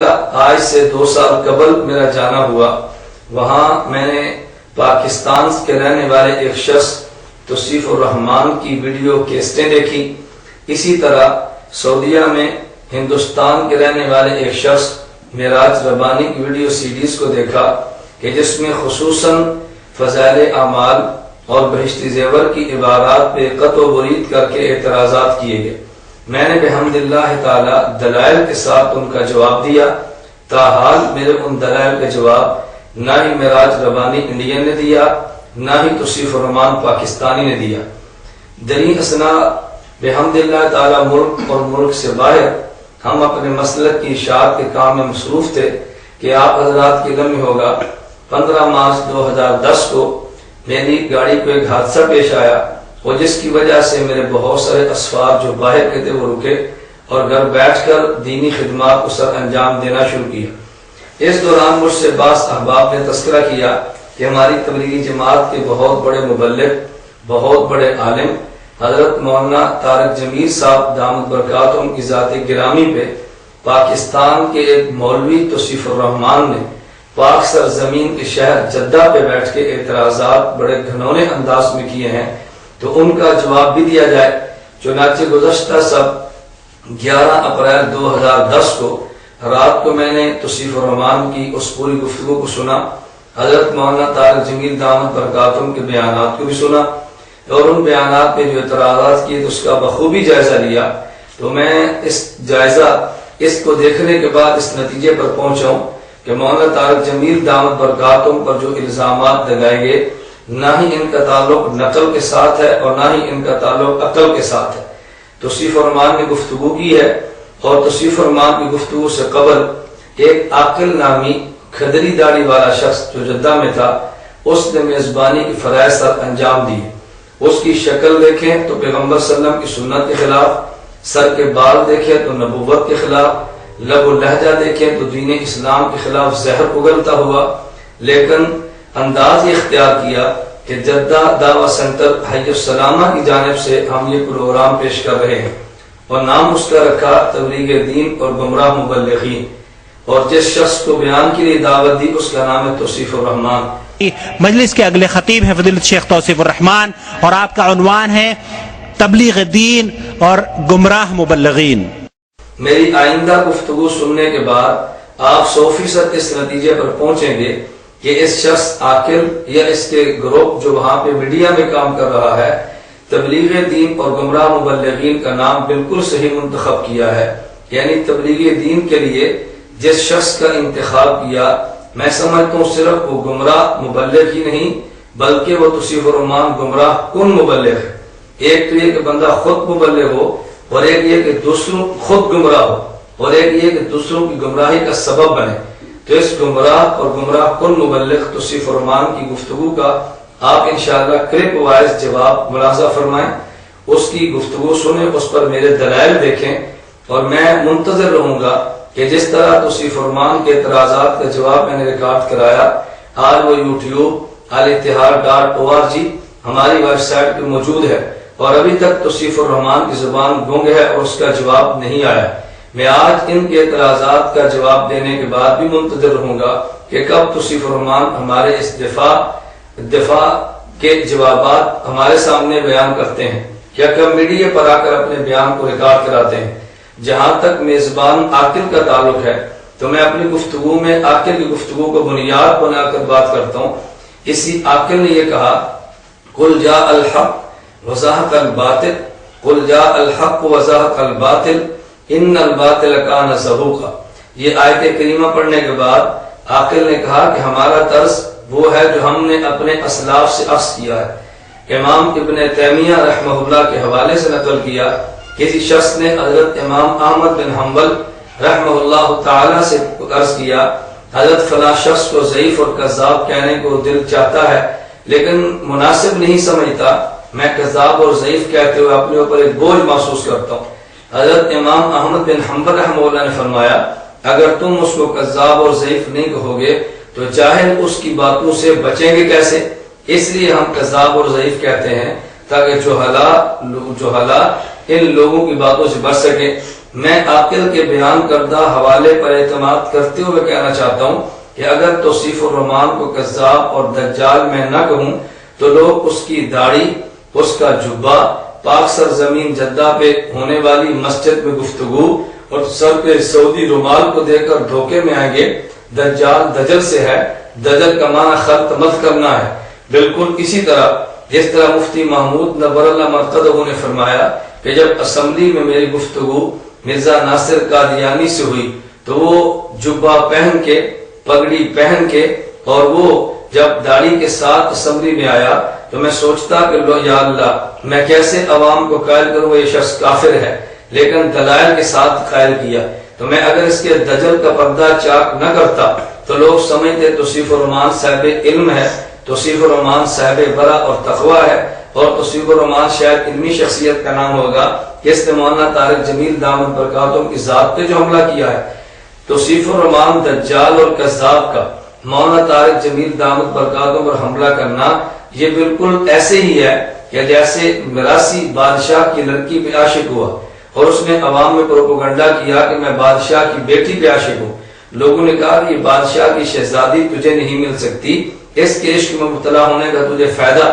آج سے 2 سال قبل میرا جانا ہوا۔ وہاں میں نے پاکستان کے رہنے والے ایک شخص توصیف الرحمان کی ویڈیو کیسٹیں دیکھی۔ اسی طرح سعودیہ میں ہندوستان کے رہنے والے ایک شخص معراج ربانی کی ویڈیو سیڈیز کو دیکھا کہ جس میں خصوصاً فضائل اعمال اور بہشتی زیور کی عبارات پہ قطع و برید کر کے اعتراضات کیے گئے۔ میں نے بحمد اللہ تعالی دلائل کے ساتھ ان کا جواب دیا۔ تاحال میرے ان دلائل کا جواب نہ ہی معراج ربانی انڈین نے دیا، نہ ہی توصیف الرحمان پاکستانی نے دیا۔ دریں اثنا بحمد اللہ تعالی ملک اور ملک سے باہر ہم اپنے مسلک کی اشاعت کے کام میں مصروف تھے کہ آپ حضرات کی علم میں ہوگا 15 مارچ 2010 کو میری گاڑی کو ایک حادثہ پیش آیا اور جس کی وجہ سے میرے بہت سارے اسفار جو باہر کے تھے وہ رکے اور گھر بیٹھ کر دینی خدمات کو سر انجام دینا شروع کیا۔ اس دوران مجھ سے بعض احباب نے تذکرہ کیا کہ ہماری تبلیغی جماعت کے بہت بڑے مبلغ، بہت بڑے عالم حضرت مولانا طارق جمیل صاحب دامت برکاتہم کی ذات گرامی پہ پاکستان کے ایک مولوی توصیف الرحمان نے پاک سرزمین کے شہر جدہ پہ بیٹھ کے اعتراضات بڑے گھنونے انداز میں کیے ہیں، تو ان کا جواب بھی دیا جائے۔ چنانچہ گزشتہ 11 اپریل 2010 کو رات کو میں نے توصیف الرحمان کی اس پوری گفتگو کو سنا، حضرت مولانا طارق جمیل دامت برکاتہم کے بیانات کو بھی سنا اور ان بیانات پہ جو اعتراضات کیے تو اس کا بخوبی جائزہ لیا۔ تو میں اس کو دیکھنے کے بعد اس نتیجے پر پہنچا ہوں کہ مولانا طارق جمیل دامت برکاتہم پر جو الزامات لگائے گئے نہ ہی ان کا تعلق نقل کے ساتھ ہے اور نہ ہی ان کا تعلق عقل کے ساتھ ہے۔ توصیف الرحمان نے گفتگو کی ہے اور توصیف الرحمان کی گفتگو سے قبل ایک عاقل نامی کھدری داڑھی والا شخص جو جدہ میں تھا اس نے میزبانی کی فرائض سر انجام دی۔ اس کی شکل دیکھیں تو پیغمبر صلی اللہ علیہ وسلم کی سنت کے خلاف، سر کے بال دیکھیں تو نبوت کے خلاف، لب و لہجہ دیکھیں تو دین اسلام کے خلاف زہر اگلتا ہوا، لیکن انداز یہ اختیار کیا کہ جدہ دعوی سینٹر حی السلامہ کی جانب سے ہم یہ پروگرام پیش کر رہے ہیں اور نام اس کا رکھا تبلیغ دین اور گمراہ مبلغین، اور جس شخص کو بیان کے لیے دعوت دی اس کا نام ہے توصیف الرحمان۔ مجلس کے اگلے خطیب ہیں فضیلت شیخ توصیف الرحمان اور آپ کا عنوان ہے تبلیغ دین اور گمراہ مبلغین۔ میری آئندہ گفتگو سننے کے بعد آپ 100% اس نتیجے پر پہنچیں گے کہ اس شخص عاقل یا اس کے گروپ جو وہاں پہ میڈیا میں کام کر رہا ہے تبلیغ دین اور گمراہ مبلغین کا نام بالکل صحیح منتخب کیا ہے، یعنی تبلیغ دین کے لیے جس شخص کا انتخاب کیا میں سمجھتا ہوں صرف وہ گمراہ مبلغ ہی نہیں بلکہ وہ توصیف الرحمان گمراہ کن مبلغ ہے۔ ایک تو یہ کہ بندہ خود مبلغ ہو اور ایک یہ کہ دوسروں خود گمراہ ہو اور ایک یہ کہ دوسروں کی گمراہی کا سبب بنے۔ تو اس گمراہ اور گمراہ کن مبلغ توصیف الرحمان کی گفتگو کا آپ انشاءاللہ کلپ وائز جواب ملاحظہ فرمائیں، اس کی گفتگو سنیں، اس پر میرے دلائل دیکھیں اور میں منتظر رہوں گا کہ جس طرح توصیف الرحمان کے اعتراضات کا جواب میں نے ریکارڈ کرایا آج وہ یوٹیوب الاتحاد.org ہماری ویب سائٹ پہ موجود ہے اور ابھی تک توصیف الرحمان کی زبان گنگ ہے اور اس کا جواب نہیں آیا۔ میں آج ان کے اعتراضات کا جواب دینے کے بعد بھی منتظر رہوں گا کہ کب توصیف الرحمان ہمارے اس دفاع کے جوابات ہمارے سامنے بیان کرتے ہیں، کیا کب میڈیا پر آ کر اپنے بیان کو ریکارڈ کراتے ہیں۔ جہاں تک میزبان عاقل کا تعلق ہے تو میں اپنی گفتگو میں عاقل کی گفتگو کو بنیاد بنا کر بات کرتا ہوں۔ اسی عاقل نے یہ کہا قل جاء الحق وزهق الباطل، قل جاء الحق وزهق الباطل ان الباطل کان زہوقا۔ یہ آیت کریمہ پڑھنے کے بعد عاقل نے کہا کہ ہمارا طرز وہ ہے جو ہم نے اپنے اسلاف سے اخذ کیا ہے۔ امام ابن تیمیہ رحمہ اللہ کے حوالے سے نقل کیا، کسی شخص نے حضرت امام احمد بن حنبل رحمہ اللہ تعالی سے عرض کیا حضرت فلاں شخص کو ضعیف اور کذاب کہنے کو دل چاہتا ہے لیکن مناسب نہیں سمجھتا، میں کذاب اور ضعیف کہتے ہوئے اپنے اوپر ایک بوجھ محسوس کرتا ہوں۔ حضرت امام احمد بن حنبل رحمہ اللہ نے فرمایا اگر تم اس کو کذاب اور ضعیف نہیں کہو گے تو جاہل اس کی باتوں سے بچیں گے کیسے؟ اس لیے ہم کذاب اور ضعیف کہتے ہیں تاکہ جوہلا ان لوگوں کی باتوں سے بچ سکے۔ میں عاقل کے بیان کردہ حوالے پر اعتماد کرتے ہوئے کہنا چاہتا ہوں کہ اگر توصیف الرحمان کو کذاب اور دجال میں نہ کہوں تو لوگ اس کی داڑھی، اس کا جبہ، پاک سرزمین جدہ پہ ہونے والی مسجد میں گفتگو اور سر پہ سعودی رومال کو دے کر دھوکے میں آئیں گے۔ دجال دجل سے ہے، دجل کا معنی خلط مت کرنا ہے۔ بالکل اسی طرح جس طرح مفتی محمود نبر اللہ مرتضی نے فرمایا کہ جب اسمبلی میں میری گفتگو مرزا ناصر قادیانی سے ہوئی تو وہ جبہ پہن کے، پگڑی پہن کے، اور وہ جب داڑھی کے ساتھ اسمبلی میں آیا تو میں سوچتا کہ لو یا اللہ، میں کیسے عوام کو قائل کروں یہ شخص کافر ہے، لیکن دلائل کے ساتھ قائل کیا۔ تو میں اگر اس کے دجل کا پردہ چاک نہ کرتا تو لوگ سمجھتے توصیف الرحمان صاحب علم ہے، توصیف الرحمان صاحب برا اور تقوی ہے، اور توصیف الرحمان شاید علمی شخصیت کا نام ہوگا کہ اس نے مولانا طارق جمیل دامت برکاتہم کی ذات پہ جو حملہ کیا ہے۔ توصیف الرحمان دجال اور کذاب کا مولانا طارق جمیل دامت برکاتہم پر حملہ کرنا یہ بالکل ایسے ہی ہے کہ جیسے مراسی بادشاہ کی لڑکی پہ عاشق ہوا اور اس نے عوام میں پروپیگنڈا کیا کہ میں بادشاہ کی بیٹی پہ عاشق ہوں۔ لوگوں نے کہا کہ یہ بادشاہ کی شہزادی تجھے نہیں مل سکتی، اس کے عشق میں مبتلا ہونے کا تجھے فائدہ۔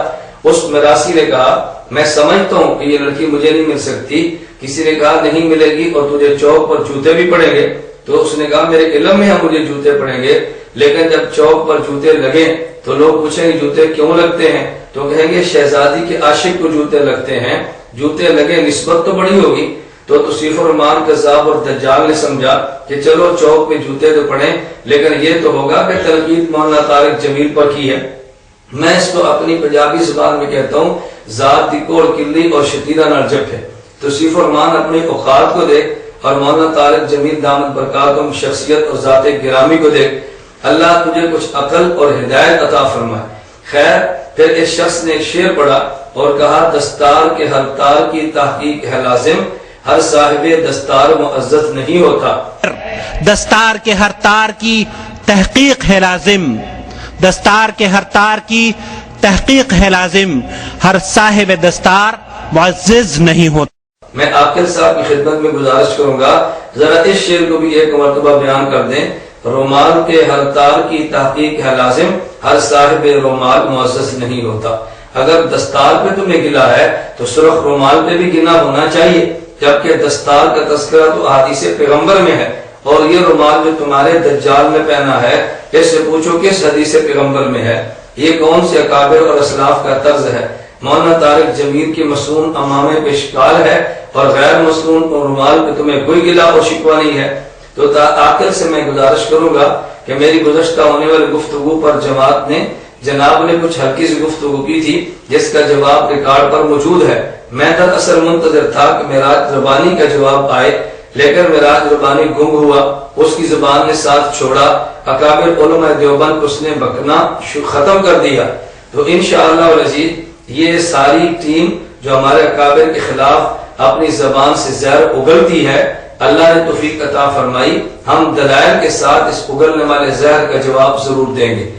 اس مراسی نے کہا میں سمجھتا ہوں کہ یہ لڑکی مجھے نہیں مل سکتی۔ کسی نے کہا نہیں ملے گی اور تجھے چوک پر جوتے بھی پڑیں گے، تو اس نے کہا میرے علم میں مجھے جوتے پڑیں گے، لیکن جب چوک پر جوتے لگیں تو لوگ پوچھیں گے جوتے کیوں لگتے ہیں، تو کہیں گے شہزادی کے عاشق کو جوتے لگتے ہیں، جوتے لگے نسبت تو بڑی ہوگی۔ تو توصیف الرحمان کذاب اور دجال نے سمجھا کہ چلو چوک پہ جوتے تو پڑیں، لیکن یہ تو ہوگا کہ تنقید مولانا طارق جمیل پر کی ہے۔ میں اس کو اپنی پنجابی زبان میں کہتا ہوں ذات دی کوڑ کلی اور شتیرہ نال جب ہے۔ توصیف الرحمان اپنی اوقات کو دیکھ اور مولانا طارق جمیل دامت برکاتہم شخصیت اور ذات گرامی کو دیکھ۔ اللہ تجھے کچھ عقل اور ہدایت عطا فرمائے۔ خیر، پھر اس شخص نے ایک شعر پڑھا اور کہا دستار کے ہر تار کی تحقیق ہے لازم، ہر صاحب دستار معزز نہیں ہوتا۔ دستار کے ہر تار کی تحقیق ہے لازم، دستار کے ہر تار کی تحقیق ہے لازم، ہر صاحب دستار معزز نہیں ہوتا۔ میں عاقل صاحب کی خدمت میں گزارش کروں گا ذرا اس شعر کو بھی ایک مرتبہ بیان کر دیں۔ رومال کے ہر تار کی تحقیق ہے لازم، ہر صاحب رومال معزز نہیں ہوتا۔ اگر دستار پہ تمہیں گلا ہے تو سرخ رومال پہ بھی گنا ہونا چاہیے، جبکہ دستار کا تذکرہ تو احادیث پیغمبر میں ہے، اور یہ رومال جو تمہارے دجال نے پہنا ہے اس سے پوچھو کس حدیث پیغمبر میں ہے، یہ کون سے اکابر اور اسلاف کا طرز ہے۔ مولانا طارق جمیل کی مصنون امامے پہ اشکال ہے اور غیر مصنون رومال پہ تمہیں کوئی گلا اور شکوہ نہیں ہے۔ تو آخر سے میں گزارش کروں گا کہ میری گزشتہ ہونے والی گفتگو پر جناب نے کچھ ہلکی سی گفتگو کی تھی جس کا جواب ریکارڈ پر موجود ہے۔ میں دراصل منتظر تھا کہ معراج ربانی کا جواب آئے، لیکن معراج ربانی گم ہوا، اس کی زبان نے ساتھ چھوڑا، اکابر علماء دیوبند اس نے بکنا ختم کر دیا۔ تو انشاءاللہ العزیز یہ ساری ٹیم جو ہمارے اکابر کے خلاف اپنی زبان سے زہر اگلتی ہے، اللہ نے توفیق عطا فرمائی، ہم دلائل کے ساتھ اس اگلنے والے زہر کا جواب ضرور دیں گے۔